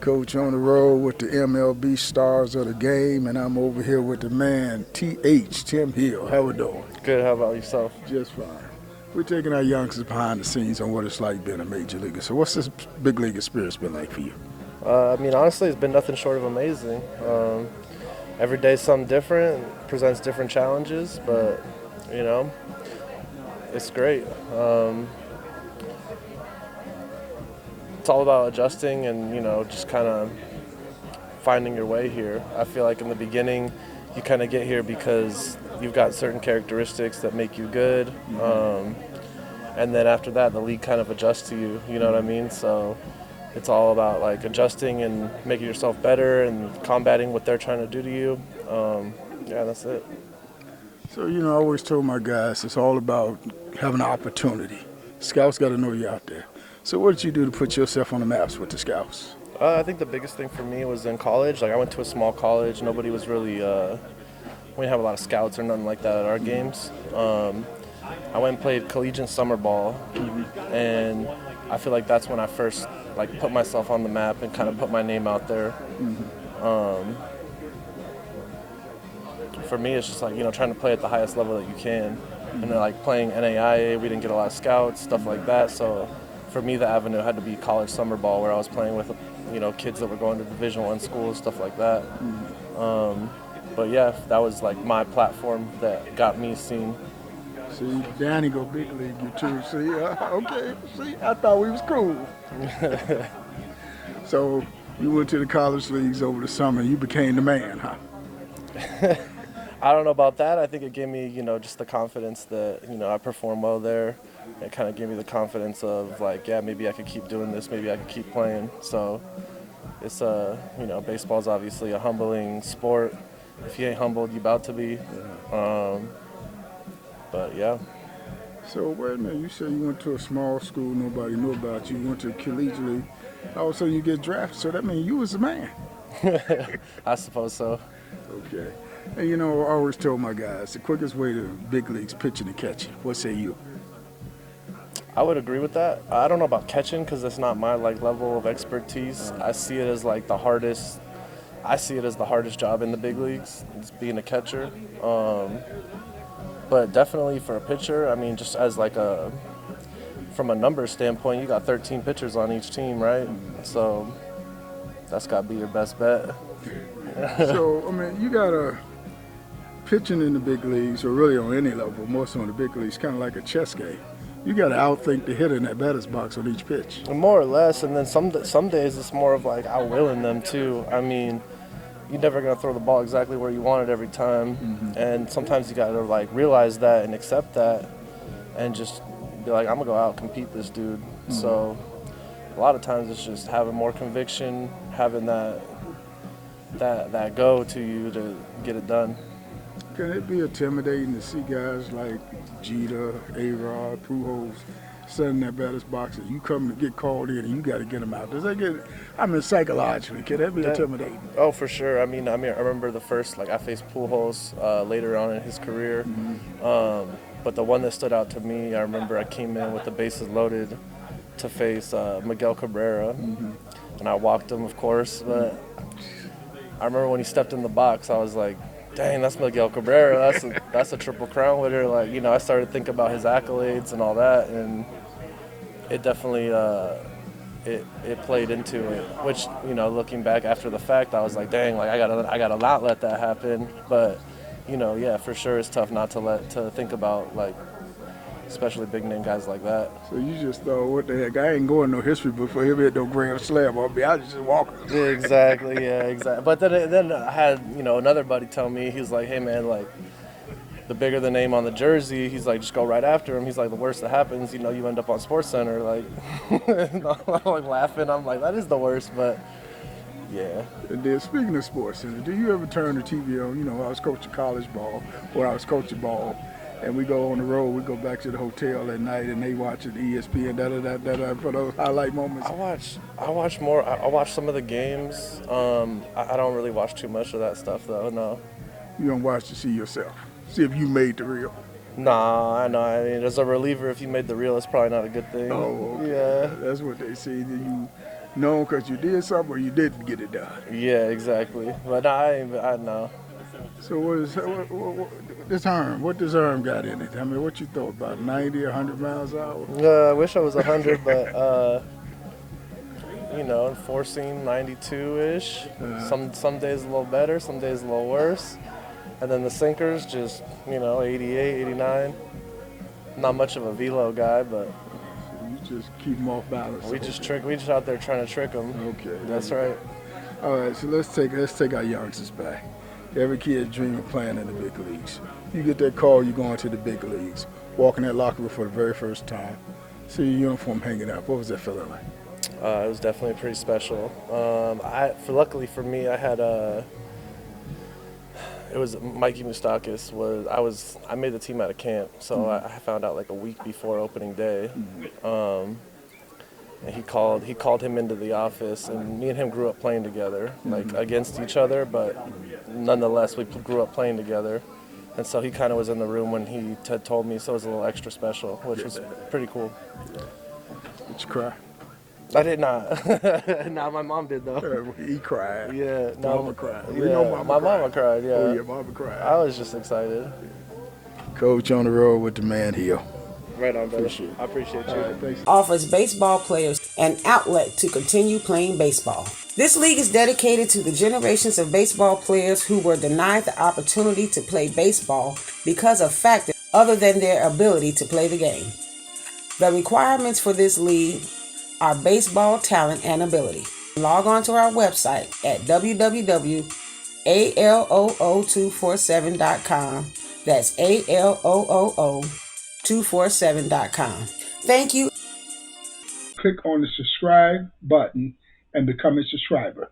Coach on the road with the MLB stars of the game, and I'm over here with the man, Tim Hill. How we doing? Good. How about yourself? Just fine. We're taking our youngsters behind the scenes on what it's like being a major leaguer. So what's this big league experience been like for you? Honestly, it's been nothing short of amazing. Every day something different, presents different challenges, but, it's great. It's all about adjusting and, just kind of finding your way here. I feel like in the beginning, you kind of get here because you've got certain characteristics that make you good. And then after that, the league kind of adjusts to you, you know what I mean? So it's all about like adjusting and making yourself better and combating what they're trying to do to you. That's it. So, I always told my guys it's all about having an opportunity. Scouts got to know you're out there. So what did you do to put yourself on the maps with the Scouts? I think the biggest thing for me was in college. Like I went to a small college. Nobody was really, we didn't have a lot of scouts or nothing like that at our games. I went and played collegiate summer ball, and I feel like that's when I first put myself on the map and kind of put my name out there. For me, it's just trying to play at the highest level that you can. And then playing NAIA, we didn't get a lot of scouts, stuff like that. So for me, the avenue had to be college summer ball, where I was playing with kids that were going to Division I schools, stuff like that. But yeah, that was my platform that got me seen. See, Danny go big league you too. See, okay. See, I thought we was cool. So you went to the college leagues over the summer. You became the man, huh? I don't know about that. I think it gave me, just the confidence that, I perform well there. It kind of gave me the confidence of maybe I could keep doing this. Maybe I could keep playing. So it's, baseball's obviously a humbling sport. If you ain't humbled, you about to be. But yeah. So wait a minute, you said you went to a small school, nobody knew about you. You went to collegiate league. All of a sudden you get drafted, so that means you was the man. I suppose so. Okay. And I always tell my guys, the quickest way to big leagues, pitching and catching. What say you? I would agree with that. I don't know about catching because it's not my level of expertise. I see it as the hardest. I see it as the hardest job in the big leagues, is being a catcher. But definitely for a pitcher, just as from a numbers standpoint, you got 13 pitchers on each team, right? So that's got to be your best bet. So, you got a pitching in the big leagues, or really on any level, more so in the big leagues, kind of like a chess game. You got to outthink the hitter in that batter's box on each pitch. More or less, and then some days it's more of outwilling them too. You're never going to throw the ball exactly where you want it every time. And sometimes you got to realize that and accept that and just be I'm going to go out and compete this dude. So a lot of times it's just having more conviction, having that go to you to get it done. Can it be intimidating to see guys like Jeter, A-Rod, Pujols sitting in that batter's box and you come to get called in and you got to get them out? Does that get, psychologically, can that be intimidating? Oh, for sure. I remember the first, I faced Pujols later on in his career. But the one that stood out to me, I remember I came in with the bases loaded to face Miguel Cabrera. And I walked him, of course, but I remember when he stepped in the box, I was like, dang, that's Miguel Cabrera. That's a Triple Crown winner. I started thinking about his accolades and all that, and it definitely it played into it. Which looking back after the fact, I was like, dang, I gotta not let that happen. But yeah, for sure, it's tough not to think about especially big name guys like that. So you just thought, what the heck? I ain't going no history book for him. Hit no grand slam on me. I just walking. Yeah, exactly. Yeah, exactly. But then I had another buddy tell me, he was like, hey man, the bigger the name on the jersey, he's like, just go right after him. He's like, the worst that happens, you end up on SportsCenter. I'm laughing. I'm like, that is the worst, but yeah. And then speaking of SportsCenter, do you ever turn the TV on? I was coaching college ball, or I was coaching ball. And we go on the road, we go back to the hotel at night, and they watching ESPN, for those highlight moments. I watch more. I watch some of the games. I don't really watch too much of that stuff, though, no. You don't watch to see yourself, see if you made the reel. Nah, I know. As a reliever, if you made the reel, it's probably not a good thing. Oh, okay. Yeah. That's what they say. That known because you did something or you didn't get it done. Yeah, exactly. But I know. So this arm? What does arm got in it? I mean, what you thought about 90, 100 miles an hour? I wish I was 100, but enforcing 92-ish. Some days a little better, some days a little worse. And then the sinkers just, 88, 89. Not much of a velo guy, but You just keep them off balance. we just out there trying to trick them. Okay. That's right. All right, so let's take our youngsters back. Every kid dream of playing in the big leagues. You get that call, you're going to the big leagues. Walking that locker room for the very first time. See your uniform hanging up. What was that feeling like? It was definitely pretty special. Luckily for me, I had it was Mikey Moustakis. I made the team out of camp, so I found out like a week before opening day. And he called him into the office, and me and him grew up playing together, like against each other, but nonetheless we grew up playing together. And so he kind of was in the room when he told me, so it was a little extra special, which was pretty cool. Did you cry? I did not. Nah, my mom did though. He cried. Yeah, no, Mama cried. We Yeah, know my mama cried. Yeah. Oh yeah, mama cried. I was just excited. Coach on the road with the man Hill. Right on, brother. Appreciate it. I appreciate you. All right, thanks. Offers baseball players an outlet to continue playing baseball. This league is dedicated to the generations of baseball players who were denied the opportunity to play baseball because of factors other than their ability to play the game. The requirements for this league are baseball talent and ability. Log on to our website at www.ALOO247.com. That's ALOO247.com. Thank you. Click on the subscribe button and become a subscriber.